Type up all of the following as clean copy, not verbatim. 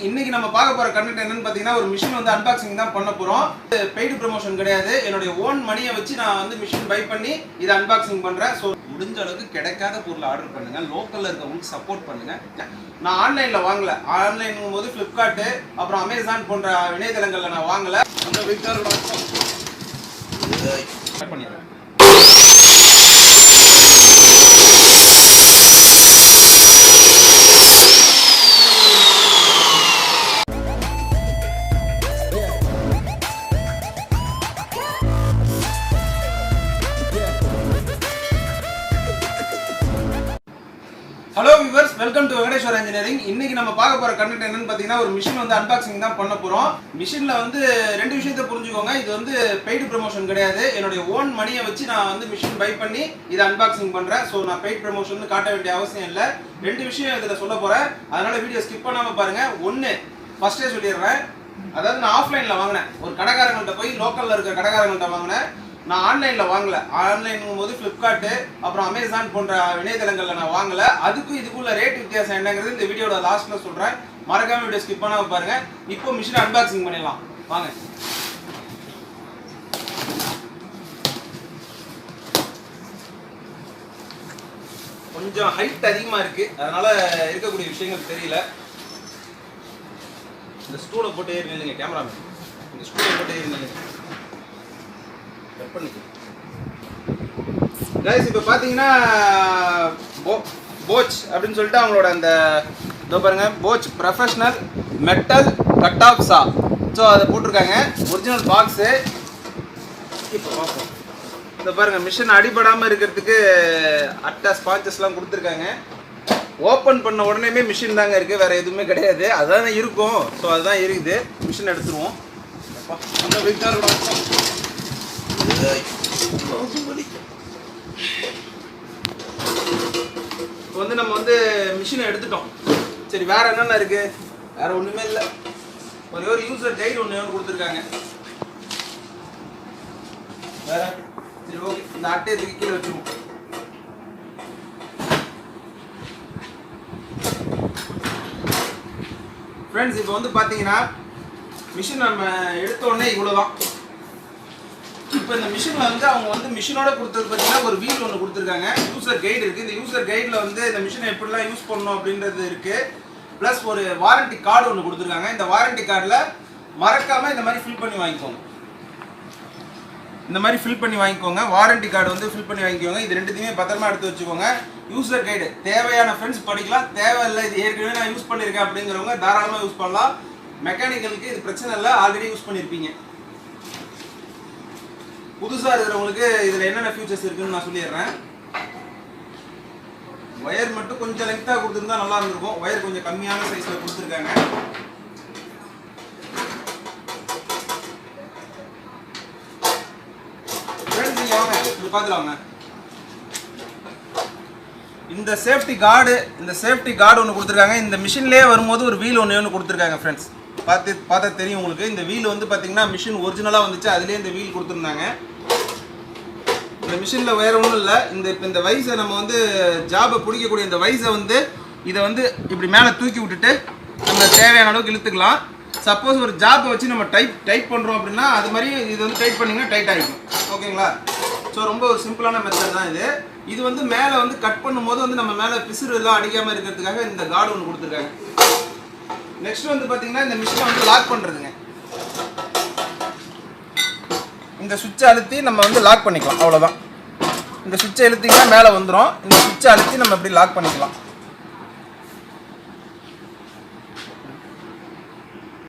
இன்னைக்கு நம்ம பார்க்க போற கண்டென்ட் என்னன்னு பாத்தீங்கன்னா ஒரு மிஷின் வந்து அன்பாக்சிங் தான் பண்ண போறோம். பெய்டு ப்ரமோஷன் கிடையாது. என்னோட ஓன் மணியை வச்சு நான் வந்து மிஷின் பை பண்ணி இதை அன்பாக்சிங் பண்றேன். ஸோ முடிஞ்ச அளவுக்கு கிடைக்காத பொருளை ஆர்டர் பண்ணுங்க. லோக்கல்ல இருக்கவங்களுக்கு சப்போர்ட் பண்ணுங்க. நான் ஆன்லைன்ல வாங்கல. ஆன்லைன் போது ஃபிளிப்கார்ட் அப்புறம் அமேசான் போன்ற இணையதளங்கள்ல நான் வாங்கல. பண்ணிடுறேன். Hello viewers, welcome to Venkateswar engineering. இன்னைக்கு நம்ம பார்க்க போற கண்டென்ட் என்னன்னு பாத்தீங்கன்னா ஒரு மிஷின் வந்து அன்பாக்சிங் தான் பண்ண போறோம். மிஷின்ல வந்து ரெண்டு விஷயத்தை புரிஞ்சுக்கோங்க. இது வந்து பெய்டு ப்ரமோஷன் கிடையாது. என்னோட ஓன் மணியை வச்சு நான் வந்து மிஷின் பை பண்ணி இதை அன்பாக்சிங் பண்றேன். ஸோ நான் பெய்டு ப்ரமோஷன் காட்ட வேண்டிய அவசியம் இல்லை. ரெண்டு விஷயம் இதில் சொல்ல போறேன். அதனால வீடியோ ஸ்கிப் பண்ணாம பாருங்க. ஒன்று ஃபர்ஸ்டே சொல்லிடுறேன். அதாவது நான் ஆஃப்லைன்ல வாங்கினேன். ஒரு கடைக்காரங்கள்ட்ட போய் லோக்கல்ல இருக்க கடைக்காரங்கள்ட்ட வாங்கினேன். நான் ஆன்லைனில் வாங்கல. ஆன்லைன் போது ஃப்ளிப்கார்ட் அப்புறம் அமேசான் போன்ற இணையதளங்களில் நான் வாங்கல. அதுக்கும் இதுக்குள்ள ரேட் வித்தியாசம் என்னங்கிறது இந்த வீடியோட லாஸ்ட்ல சொல்றேன். மறக்காம வீடியோ ஸ்கிப் பண்ணாம பாருங்க. இப்போ மிஷின் அன்பாக்சிங் பண்ணிடலாம் வாங்க. கொஞ்சம் ஹைட் அதிகமா இருக்கு, அதனால இருக்கக்கூடிய விஷயங்கள் தெரியல. இந்த ஸ்டூலை போட்டு ஏறி நில்லுங்க கேமராமேன். இந்த ஸ்டூலை போட்டு ஏறி நில்லுங்க. கைஸ், இப்போ பார்த்தீங்கன்னா போச் அப்படின்னு சொல்லிட்டு அவங்களோட அந்த இதோ பாருங்க, போச் ப்ரொஃபஷனல் மெட்டல் கட்-ஆஃப் சா. ஸோ அதை போட்டிருக்காங்க. Original box. இப்போ பார்ப்போம். இதை பாருங்க, மிஷின் அடிபடாமல் இருக்கிறதுக்கு அட்டை ஸ்பான்சஸ்லாம் கொடுத்துருக்காங்க. ஓப்பன் பண்ண உடனேமே மிஷின் தாங்க இருக்குது, வேறு எதுவுமே கிடையாது. அதுதான் இருக்கும். ஸோ அதுதான் இருக்குது. மிஷின் எடுத்துருவோம். இப்போ வந்து நம்ம வந்து மிஷினை எடுத்துட்டோம். சரி, வேற என்னென்ன இருக்கு? வேற ஒண்ணுமே இல்லை. ஒரே ஒரு யூசர் கைடு ஒன்று கொடுத்துருக்காங்க. வேற சரி, ஓகே. இந்த அட்டையை தூக்கி கீழே வச்சிருவோம். ஃப்ரெண்ட்ஸ், இப்போ வந்து பார்த்தீங்கன்னா மிஷின் நம்ம எடுத்த உடனே இவ்வளோதான். இப்போ இந்த மிஷினில் வந்து அவங்க வந்து மிஷினோட கொடுத்தது பார்த்தீங்கன்னா ஒரு வீல் ஒன்று கொடுத்துருக்காங்க. யூசர் கைடு இருக்குது. இந்த யூசர் கைடில் வந்து இந்த மிஷினை எப்படிலாம் யூஸ் பண்ணணும் அப்படின்றது இருக்குது. ப்ளஸ் ஒரு வாரண்டி கார்டு ஒன்று கொடுத்துருக்காங்க. இந்த வாரண்டி கார்டில் மறக்காமல் இந்த மாதிரி ஃபில் பண்ணி வாங்கிக்கோங்க. இந்த மாதிரி ஃபில் பண்ணி வாங்கிக்கோங்க. வாரண்டி கார்டு வந்து ஃபில் பண்ணி வாங்கிக்கோங்க. இது ரெண்டுத்தையுமே பத்திரமா எடுத்து வச்சுக்கோங்க. யூசர் கைடு தேவையான ஃப்ரெண்ட்ஸ் படிக்கலாம், தேவையில்லை இது ஏற்கனவே நான் யூஸ் பண்ணியிருக்கேன் அப்படிங்கிறவங்க தாராளமாக யூஸ் பண்ணலாம். மெக்கானிக்கலுக்கு இது பிரச்சனை இல்லை, ஆல்ரெடி யூஸ் பண்ணியிருப்பீங்க. புதுசாக இருக்கிறவங்களுக்கு இதில் என்னென்ன ஃபியூச்சர்ஸ் இருக்குன்னு நான் சொல்லிடுறேன். ஒயர் மட்டும் கொஞ்சம் லெங்க்தாக கொடுத்துருந்தா நல்லா இருந்திருக்கும். ஒயர் கொஞ்சம் கம்மியான சைஸில் கொடுத்துருக்காங்க. நீங்கள் வாங்க, இது பார்த்துலாங்க. இந்த சேஃப்டி கார்டு ஒன்று கொடுத்துருக்காங்க. இந்த மிஷின்லேயே வரும்போது ஒரு வீல் ஒன்று கொடுத்துருக்காங்க. ஃப்ரெண்ட்ஸ், பார்த்தா தெரியும் உங்களுக்கு. இந்த வீல் வந்து பார்த்தீங்கன்னா மிஷின் ஒரிஜினலாக வந்துச்சு, அதுலேயே இந்த வீல் கொடுத்துருந்தாங்க. இந்த மிஷினில் வேறு ஒன்றும் இல்லை. இந்த வைஸை நம்ம வந்து ஜாபை பிடிக்கக்கூடிய இந்த வைஸை வந்து இதை வந்து இப்படி மேலே தூக்கி விட்டுட்டு நம்ம தேவையான அளவுக்கு இழுத்துக்கலாம். சப்போஸ் ஒரு ஜாபை வச்சு நம்ம டைட் பண்ணுறோம் அப்படின்னா அது மாதிரி இது வந்து டைட் பண்ணிங்கன்னா டைட் ஆகிடும். ஓகேங்களா? ஸோ ரொம்ப ஒரு சிம்பிளான மெத்தட் தான் இது. இது வந்து மேலே வந்து கட் பண்ணும்போது வந்து நம்ம மேலே பிசுறு எல்லாம் அடிக்காமல் இருக்கிறதுக்காக இந்த கார்டு ஒன்று கொடுத்துருக்காங்க. நெக்ஸ்ட் வந்து பார்த்தீங்கன்னா இந்த மிஷினை வந்து லாக் பண்ணுறதுங்க. இந்த சுவிட்சை அழுத்தி நம்ம வந்து லாக் பண்ணிக்கலாம். அவ்வளோதான். இந்த சுவிட்சை அழுத்திங்கன்னா மேலே வந்துடும். இந்த சுவிட்சை அழுத்தி நம்ம இப்படி லாக் பண்ணிக்கலாம்.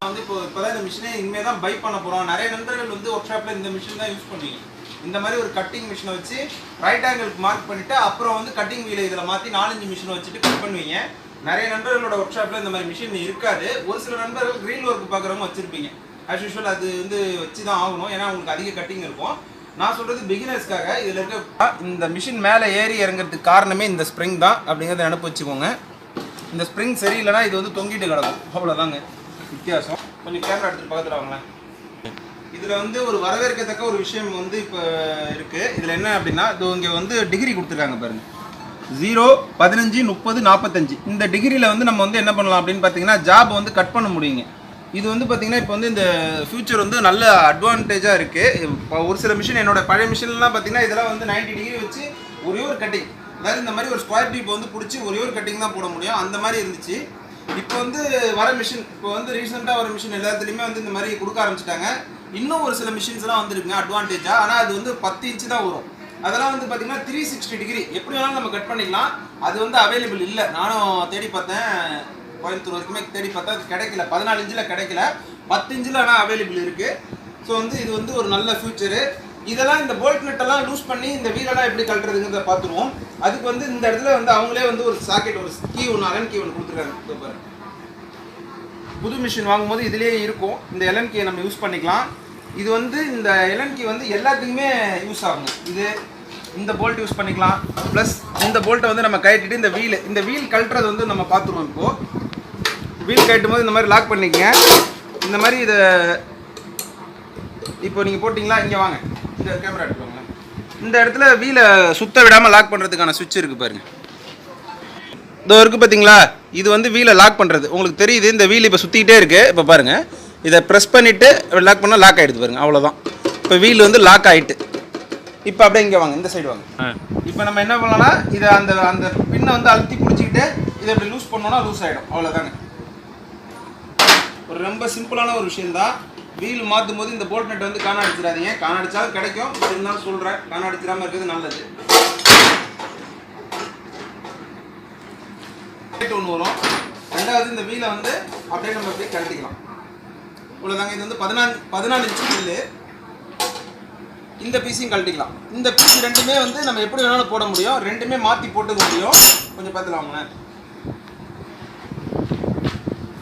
வந்து இப்போதான் இந்த மிஷினை இனிமேல் தான் பை பண்ண போகிறோம். நிறைய நண்பர்கள் வந்து ஒர்க் ஷாப்பில் இந்த மிஷின் தான் யூஸ் பண்ணுவீங்க. இந்த மாதிரி ஒரு கட்டிங் மிஷினை வச்சு ரைட் ஆங்கிளுக்கு மார்க் பண்ணிவிட்டு அப்புறம் வந்து கட்டிங் வீலை இதில் மாற்றி 4-5 மிஷினை வச்சுட்டு கட் பண்ணுவீங்க. நிறைய நண்பர்களோட ஒர்க் ஷாப்பில் இந்த மாதிரி மிஷின் இருக்காது. ஒரு சில நண்பர்கள் கிரீன் ஒர்க் பார்க்குறவங்க வச்சுருப்பீங்க. ஆஸ் யூஷுவல் அது வந்து வச்சு தான் ஆகணும், ஏன்னா உங்களுக்கு அதிக கட்டிங் இருக்கும். நான் சொல்கிறது பிகினர்ஸ்க்காக. இதில் இருக்க இந்த மிஷின் மேலே ஏறி இறங்கிறதுக்கு காரணமே இந்த ஸ்ப்ரிங் தான் அப்படிங்கிறத நினப்பு வச்சுக்கோங்க. இந்த ஸ்ப்ரிங் சரியில்லைனா இது வந்து தொங்கிட்டு கிடக்கும். அவ்வளோதாங்க வித்தியாசம். கொஞ்சம் கேமரா எடுத்துகிட்டு பக்கத்தில் வாங்களேன். இதில் வந்து ஒரு வரவேற்கத்தக்க ஒரு விஷயம் வந்து இப்போ இருக்குது. இதில் என்ன அப்படின்னா, இது இங்கே வந்து டிகிரி கொடுத்துருக்காங்க பாருங்கள். 0, 15, 30, 45 இந்த டிகிரியில் வந்து நம்ம வந்து என்ன பண்ணலாம் அப்படின்னு பார்த்தீங்கன்னா ஜாப் வந்து கட் பண்ண முடியுங்க. இது வந்து பார்த்தீங்கன்னா இப்போ வந்து இந்த ஃபியூச்சர் வந்து நல்ல அட்வான்டேஜாக இருக்குது. இப்போ ஒரு சில மிஷின் என்னோட பழைய மிஷின்லாம் பார்த்தீங்கன்னா இதெல்லாம் வந்து 90 டிகிரி வச்சு ஒரே ஒரு கட்டிங், அதாவது இந்த மாதிரி ஒரு ஸ்கொயர் டியூப் வந்து பிடிச்சி ஒரே ஒரு கட்டிங் தான் போட முடியும், அந்த மாதிரி இருந்துச்சு. இப்போ வந்து வர மிஷின், இப்போ வந்து ரீசெண்டாக வர மிஷின் எல்லாத்துலேயுமே வந்து இந்த மாதிரி கொடுக்க ஆரம்பிச்சிட்டாங்க. இன்னும் ஒரு சில மிஷின்ஸ்லாம் வந்துருக்குங்க அட்வான்டேஜாக, ஆனால் அது வந்து 10 இன்ச்சு தான் வரும். அதெல்லாம் வந்து பார்த்தீங்கன்னா 360 டிகிரி எப்படி வேணாலும் நம்ம கட் பண்ணிக்கலாம். அது வந்து அவைலபிள் இல்லை. நானும் தேடி பார்த்தேன், கோயம்புத்தூர் வரைக்குமே தேடி பார்த்தா அது கிடைக்கல. 14 இன்ச்சில் கிடைக்கல, 10 இன்ச்சில் ஆனால் அவைலபிள் இருக்குது. ஸோ வந்து இது வந்து ஒரு நல்ல ஃபியூச்சரு. இதெல்லாம் இந்த போல்ட் நட்டெல்லாம் லூஸ் பண்ணி இந்த வீலெல்லாம் எப்படி கட்டுறதுங்கிறத பார்த்துருவோம். அதுக்கு வந்து இந்த இடத்துல வந்து அவங்களே வந்து ஒரு சாக்கெட், ஒரு கீ ஒன்று, அலன் கீ ஒன்று கொடுத்துருக்காங்க. புது மிஷின் வாங்கும்போது இதிலே இருக்கும், இந்த எலன் கீயை நம்ம யூஸ் பண்ணிக்கலாம். இது வந்து இந்த எலன் கீ வந்து எல்லாத்துக்குமே யூஸ் ஆகும். இது இந்த போல்ட் யூஸ் பண்ணிக்கலாம், ப்ளஸ் இந்த போல்ட்டை வந்து நம்ம கழட்டிட்டு இந்த வீல் கழட்டுறது வந்து நம்ம பார்த்துருவோம். இப்போது வீல் கழட்டும் போது இந்த மாதிரி லாக் பண்ணிக்கங்க. இந்த மாதிரி இதை இப்போ நீங்கள் போட்டிங்களா, இங்கே வாங்க, இந்த கேமரா எடுத்துக்கோங்க. இந்த இடத்துல வீலை சுத்த விடாமல் லாக் பண்ணுறதுக்கான சுவிட்ச் இருக்குது பாருங்கள். இதோ இருக்குது பார்த்தீங்களா, இது வந்து வீலை லாக் பண்ணுறது. உங்களுக்கு தெரியுது, இந்த வீல் இப்போ சுற்றிக்கிட்டே இருக்குது. இப்போ பாருங்கள், இதை ப்ரெஸ் பண்ணிவிட்டு லாக் பண்ணால் லாக் ஆகிடுது பாருங்கள், அவ்வளோதான். இப்போ வீல் வந்து லாக் ஆகிட்டு. இப்போ அப்படியே இங்கே வாங்க, இந்த சைடு வாங்க. இப்போ நம்ம என்ன பண்ணலாம்னா இதை அந்த பின்னை வந்து அழுத்தி பிடிச்சிக்கிட்டு இதை இப்படி லூஸ் பண்ணோன்னா லூஸ் ஆகிடும், அவ்வளோதாங்க. ஒரு ரொம்ப சிம்பிளான ஒரு விஷயந்தான். வீல் மாற்றும் போது இந்த போல்ட் நட் வந்து காண அடிச்சிடாதீங்க. காண அடித்தாலும் கிடைக்கும், இருந்தாலும் சொல்கிறேன், காண அடிச்சிடாமல் இருக்கிறது நல்லது. ஒன்று வரும். ரெண்டாவது இந்த வீலை வந்து அப்படியே நம்ம அப்படியே கழட்டிக்கலாம், இவ்வளோதாங்க. இது வந்து 14 இன்ச்சு வீலு. இந்த பீஸையும் கழட்டிக்கலாம். இந்த பீஸ் ரெண்டுமே வந்து நம்ம எப்படி வேணாலும் போட முடியும், ரெண்டுமே மாற்றி போட்டுக்க முடியும். கொஞ்சம் பார்த்துலாம்ண்ணே.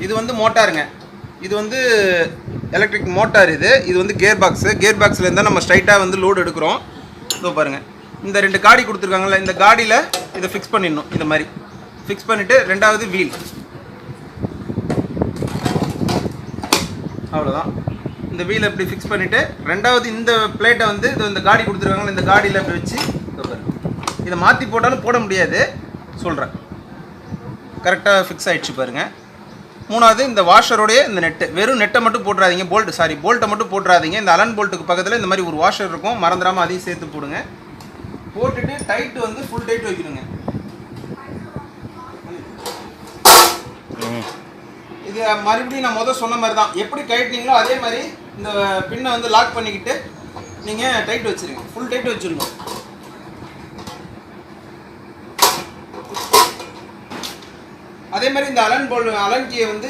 இது வந்து மோட்டாருங்க, இது வந்து எலக்ட்ரிக் மோட்டார். இது வந்து கியர் பாக்ஸில் இருந்தால் நம்ம ஸ்ட்ரைட்டாக வந்து லோடு எடுக்கிறோம். இதோ பாருங்கள், இந்த 2 காடி கொடுத்துருக்காங்கல்ல, இந்த காடியில் இதை ஃபிக்ஸ் பண்ணிடணும். இந்த மாதிரி ஃபிக்ஸ் பண்ணிவிட்டு ரெண்டாவது வீல், அவ்வளோதான். இந்த வீலை இப்படி ஃபிக்ஸ் பண்ணிவிட்டு ரெண்டாவது இந்த பிளேட்டை வந்து இந்த காடி கொடுத்துருக்காங்கல்ல, இந்த காடியில் இப்படி வச்சு இதை மாற்றி போட்டாலும் போட முடியாது, சொல்கிறேன். கரெக்டாக ஃபிக்ஸ் ஆகிடுச்சு பாருங்கள். மூணாவது இந்த வாஷரோடைய இந்த நெட்டு, வெறும் நெட்டை மட்டும் போட்டுறாதீங்க, போல்ட்டை மட்டும் போட்டுறாதீங்க. இந்த அலன் போல்ட்டுக்கு பக்கத்தில் இந்த மாதிரி ஒரு வாஷர் இருக்கும், மறந்துடாமல் அதையும் சேர்த்து போடுங்க. போட்டுட்டு டைட்டு வந்து ஃபுல் டைட் வைக்கணுங்க. இது மறுபடியும் நான் முதல் சொன்ன மாதிரி தான், எப்படி கழட்டினீங்களோ அதே மாதிரி இந்த பின்னை வந்து லாக் பண்ணிக்கிட்டு நீங்கள் டைட் வச்சுருங்க, ஃபுல் டைட் வச்சுருங்க. அதே மாதிரி இந்த அலன் கீயை வந்து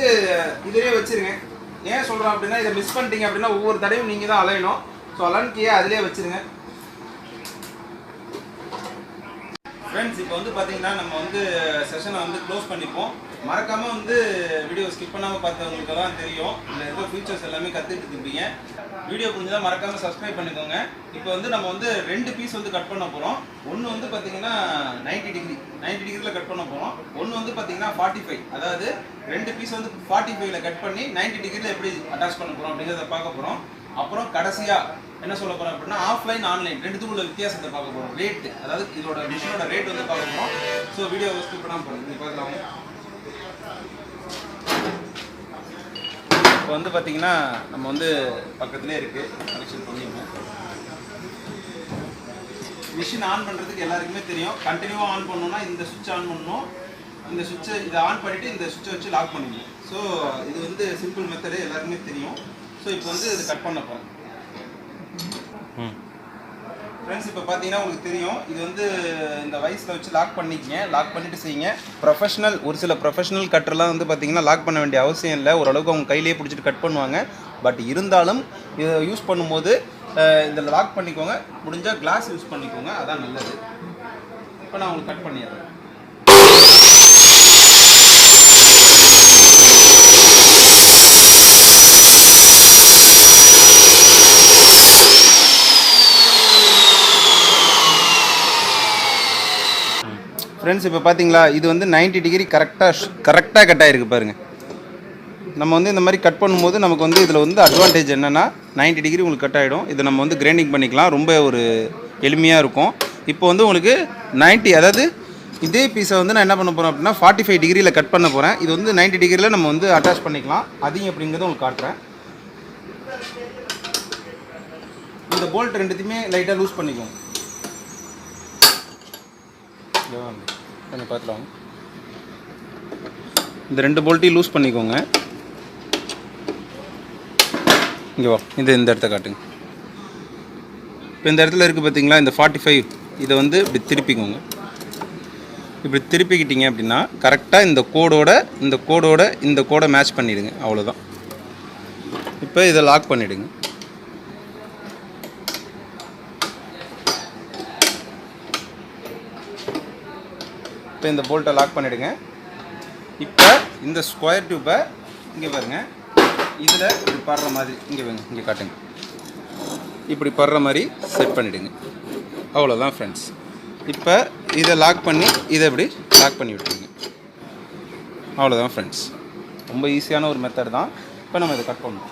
இதிலே வச்சுருங்க. ஏன் சொல்கிறோம் அப்படின்னா, இதை மிஸ் பண்ணிட்டீங்க அப்படின்னா ஒவ்வொரு தடையும் நீங்கள் தான் அலையணும். ஸோ அலன் கீயை அதிலே வச்சுருங்க. ஃப்ரெண்ட்ஸ், இப்போ வந்து பார்த்தீங்கன்னா நம்ம வந்து செஷனை வந்து க்ளோஸ் பண்ணிப்போம். மறக்காமல் வந்து வீடியோ ஸ்கிப் பண்ணாமல் பார்த்தவங்களுக்கு தான் தெரியும், இதில் இருக்கிற ஃபீச்சர்ஸ் எல்லாமே கற்றுட்டு இருப்பீங்க. வீடியோ புரிஞ்சுதான் மறக்காமல் சப்ஸ்கிரைப் பண்ணிக்கோங்க. இப்போ வந்து நம்ம வந்து 2 பீஸ் வந்து கட் பண்ண போகிறோம். ஒன்று வந்து பார்த்தீங்கன்னா 90 டிகிரியில் கட் பண்ண போகிறோம். ஒன்று வந்து பார்த்தீங்கன்னா 45, அதாவது 2 பீஸ் வந்து 45ல் கட் பண்ணி 90 டிகிரியில் எப்படி அட்டாச் பண்ண போகிறோம் அப்படிங்கிறத பார்க்க போகிறோம். அப்புறம் கடைசியாக என்ன சொல்ல போகிறோம் அப்படின்னா, ஆஃப்லைன் ஆன்லைன் ரெண்டுத்துக்குள்ள வித்தியாசத்தை பார்க்க போகிறோம். ரேட்டு, அதாவது இதோட மிஷினோட ரேட் வந்து பார்க்க போகிறோம். ஸோ வீடியோ ஸ்கிப் பண்ணாமல் போகிறோம், இது பார்க்கலாம். இப்போ வந்து பார்த்தீங்கன்னா நம்ம வந்து பக்கத்துலேயே இருக்குது, கனெக்ஷன் பண்ணிடுவோம். மிஷின் ஆன் பண்ணுறதுக்கு எல்லாருக்குமே தெரியும், கண்டினியூவாக ஆன் பண்ணணும்னா இந்த சுவிட்ச் ஆன் பண்ணணும். இந்த சுவிட்சை இதை ஆன் பண்ணிவிட்டு இந்த சுவிட்சை வச்சு லாக் பண்ணிடணும். ஸோ இது வந்து சிம்பிள் மெத்தடு, எல்லாருக்குமே தெரியும். ஸோ இப்போ வந்து இது கட் பண்ண போகிறோம். ஃப்ரெண்ட்ஸ், இப்போ பார்த்தீங்கன்னா உங்களுக்கு தெரியும், இது வந்து இந்த வயசில் வச்சு லாக் பண்ணிக்கங்க. லாக் பண்ணிவிட்டு செய்யுங்க. ஒரு சில ப்ரொஃபஷனல் கட்டர்லாம் வந்து பார்த்தீங்கன்னா லாக் பண்ண வேண்டிய அவசியம் இல்லை, ஓரளவுக்கு அவங்க கையிலேயே பிடிச்சிட்டு கட் பண்ணுவாங்க. பட் இருந்தாலும் இதை யூஸ் பண்ணும்போது இந்த லாக் பண்ணிக்கோங்க. முடிஞ்சால் கிளாஸ் யூஸ் பண்ணிக்கோங்க, அதான் நல்லது. இப்போ நான் உங்களுக்கு கட் பண்ணிடுறேன். ஃப்ரெண்ட்ஸ், இப்போ பார்த்தீங்களா, இது வந்து 90 டிகிரி கரெக்டாக கட் ஆகிருக்கு பாருங்கள். நம்ம வந்து இந்த மாதிரி கட் பண்ணும்போது நமக்கு வந்து இதில் வந்து அட்வான்டேஜ் என்னென்னா 90 டிகிரி உங்களுக்கு கட் ஆகிடும். இதை நம்ம வந்து கிரைண்டிங் பண்ணிக்கலாம், ரொம்ப ஒரு எளிமையாக இருக்கும். இப்போ வந்து உங்களுக்கு 90, அதாவது இதே பீஸை வந்து நான் என்ன பண்ண போகிறேன் அப்படின்னா 45 டிகிரியில் கட் பண்ண போகிறேன். இது வந்து 90 டிகிரியில் நம்ம வந்து அட்டாச் பண்ணிக்கலாம். அதையும் எப்படிங்கிறத உங்களுக்கு காட்டுறேன். இந்த போல்ட் ரெண்டுத்தையுமே லைட்டாக லூஸ் பண்ணிக்குவோம். கொஞ்சம் பார்த்துலாம். இந்த 2 போல்ட்டையும் லூஸ் பண்ணிக்கோங்க. இங்கே வா, இந்த இடத்த காட்டுங்க. இப்போ இந்த இடத்துல இருக்குது பார்த்தீங்களா, இந்த 45, இதை வந்து இப்படி திருப்பிக்கோங்க. இப்படி திருப்பிக்கிட்டீங்க அப்படின்னா கரெக்டாக இந்த கோடை மேட்ச் பண்ணிவிடுங்க. அவ்வளோதான். இப்போ இதை லாக் பண்ணிவிடுங்க. இப்போ இந்த போல்ட்டை லாக் பண்ணிவிடுங்க. இப்போ இந்த ஸ்கொயர் டியூப்பை இங்கே பாருங்கள், இதில் இப்படி படுற மாதிரி இங்கே காட்டுங்க. இப்படி படுற மாதிரி செட் பண்ணிவிடுங்க. அவ்வளோதான் ஃப்ரெண்ட்ஸ். இப்போ இதை லாக் பண்ணி இதை இப்படி லாக் பண்ணி விட்டுருங்க. அவ்வளோதான் ஃப்ரெண்ட்ஸ். ரொம்ப ஈஸியான ஒரு மெத்தட் தான். இப்போ நம்ம இதை கட் பண்ணணும்.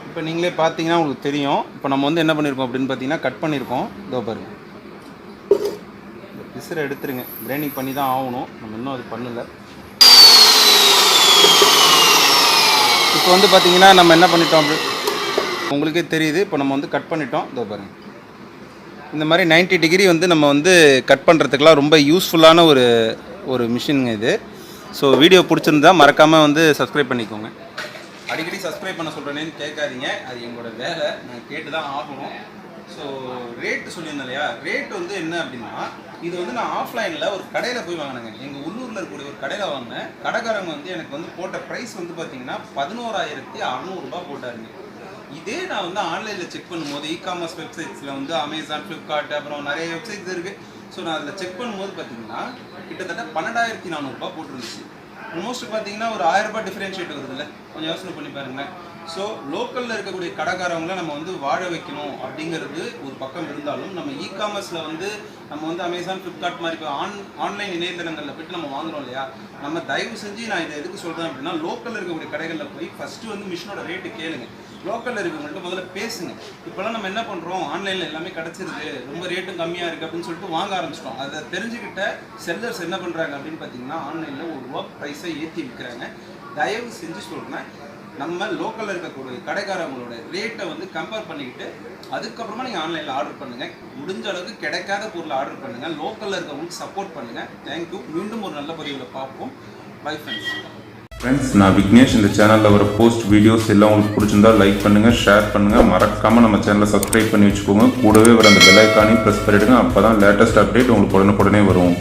இப்போ நீங்களே பார்த்தீங்கன்னா உங்களுக்கு தெரியும். இப்போ நம்ம வந்து என்ன பண்ணியிருக்கோம் அப்படின்னு பார்த்தீங்கன்னா கட் பண்ணியிருக்கோம். இதோ பாருங்க, இந்த பிசரை எடுத்துருங்க. கிரைண்டிங் பண்ணி தான் ஆகணும். நம்ம இன்னும் அது பண்ணலை. இப்போ வந்து பார்த்தீங்கன்னா நம்ம என்ன பண்ணிட்டோம் அப்படி உங்களுக்கே தெரியுது. இப்போ நம்ம வந்து கட் பண்ணிட்டோம். இதோ பாருங்க, இந்த மாதிரி 90 டிகிரி வந்து நம்ம வந்து கட் பண்ணுறதுக்கெலாம் ரொம்ப யூஸ்ஃபுல்லான ஒரு மிஷினுங்க இது. ஸோ வீடியோ பிடிச்சிருந்தா மறக்காமல் வந்து சப்ஸ்கிரைப் பண்ணிக்கோங்க. அடிக்கடி சப்ஸ்கிரைப் பண்ண சொல்கிறேன்னு கேட்காதீங்க, அது எங்களோட வேலை, நான் கேட்டு தான் ஆகணும். ஸோ ரேட்டு சொல்லியிருந்தேன் இல்லையா, ரேட் வந்து என்ன அப்படின்னா, இது வந்து நான் ஆஃப்லைனில் ஒரு கடையில் போய் வாங்கினேங்க. எங்கள் உள்ளூரில் இருக்கக்கூடிய ஒரு கடையில் வாங்கினேன். கடைக்காரங்க வந்து எனக்கு வந்து போட்ட ப்ரைஸ் வந்து பார்த்தீங்கன்னா 11,600 ரூபாய் போட்டாருங்க. இதே நான் வந்து ஆன்லைனில் செக் பண்ணும்போது இ-காமர்ஸ் வெப்சைட்ஸில் வந்து அமேசான், ஃப்ளிப்கார்ட், அப்புறம் நிறைய வெப்சைட்ஸ் இருக்குது. ஸோ நான் அதில் செக் பண்ணும்போது பார்த்தீங்கன்னா கிட்டத்தட்ட 12,400 ரூபாய் போட்டுருந்துச்சு. ஆல்மோஸ்ட் பார்த்தீங்கன்னா ஒரு 1000 ரூபாய் டிஃபரன்ஷியேட் வருதுல்ல, கொஞ்சம் யோசனை பண்ணி பாருங்களேன். ஸோ லோக்கலில் இருக்கக்கூடிய கடைக்காரவங்களை நம்ம வந்து வாழ வைக்கணும் அப்படிங்கிறது ஒரு பக்கம் இருந்தாலும், நம்ம இ-காமர்ஸில் வந்து நம்ம வந்து அமேசான், ஃப்ளிப்கார்ட் மாதிரி இப்போ ஆன்லைன் இணையதளங்களில் போய்ட்டு நம்ம வாங்குறோம் இல்லையா, நம்ம தயவு செஞ்சு நான் இதை எதுக்கு சொல்கிறேன் அப்படின்னா, லோக்கலில் இருக்கக்கூடிய கடைகளில் போய் ஃபஸ்ட்டு வந்து மிஷினோட ரேட்டு கேளுங்க. லோக்கலில் இருக்கவங்கள்ட்ட முதல்ல பேசுங்க. இப்போலாம் நம்ம என்ன பண்ணுறோம், ஆன்லைனில் எல்லாமே கிடச்சிருது, ரொம்ப ரேட்டும் கம்மியாக இருக்குது அப்படின்னு சொல்லிட்டு வாங்க ஆரம்பிச்சிட்டோம். அதை தெரிஞ்சுக்கிட்ட செல்லர்ஸ் என்ன பண்ணுறாங்க அப்படின்னு பார்த்தீங்கன்னா, ஆன்லைனில் ஒரு ரூபா ப்ரைஸை ஏற்றி விற்கிறாங்க. தயவு செஞ்சு சொல்கிறேன், நம்ம லோக்கலில் இருக்கக்கூடிய கடைக்காரங்களோட ரேட்டை வந்து கம்பேர் பண்ணிக்கிட்டு அதுக்கப்புறமா நீங்கள் ஆன்லைனில் ஆர்டர் பண்ணுங்கள். முடிஞ்ச அளவுக்கு கிடைக்காத பொருளை ஆர்டர் பண்ணுங்கள். லோக்கலில் இருக்கவங்களுக்கு சப்போர்ட் பண்ணுங்கள். தேங்க்யூ. மீண்டும் ஒரு நல்ல பதிவில் பார்ப்போம். Bye friends. நான் விக்னேஷ். இந்த சேனலில் வர போஸ்ட் வீடியோஸ் எல்லாம் உங்களுக்கு பிடிச்சிருந்தா லைக் பண்ணுங்கள், ஷேர் பண்ணுங்கள். மறக்காமல் நம்ம சேனலை சப்ஸ்கிரைப் பண்ணி வச்சுக்கோங்க. கூடவே வர அந்த பெல் ஐக்கானையும் ப்ரெஸ் பண்ணிவிடுங்க. அப்போ தான் லேட்டஸ்ட் அப்டேட் உங்களுக்கு உடனுக்குடனே வரும்.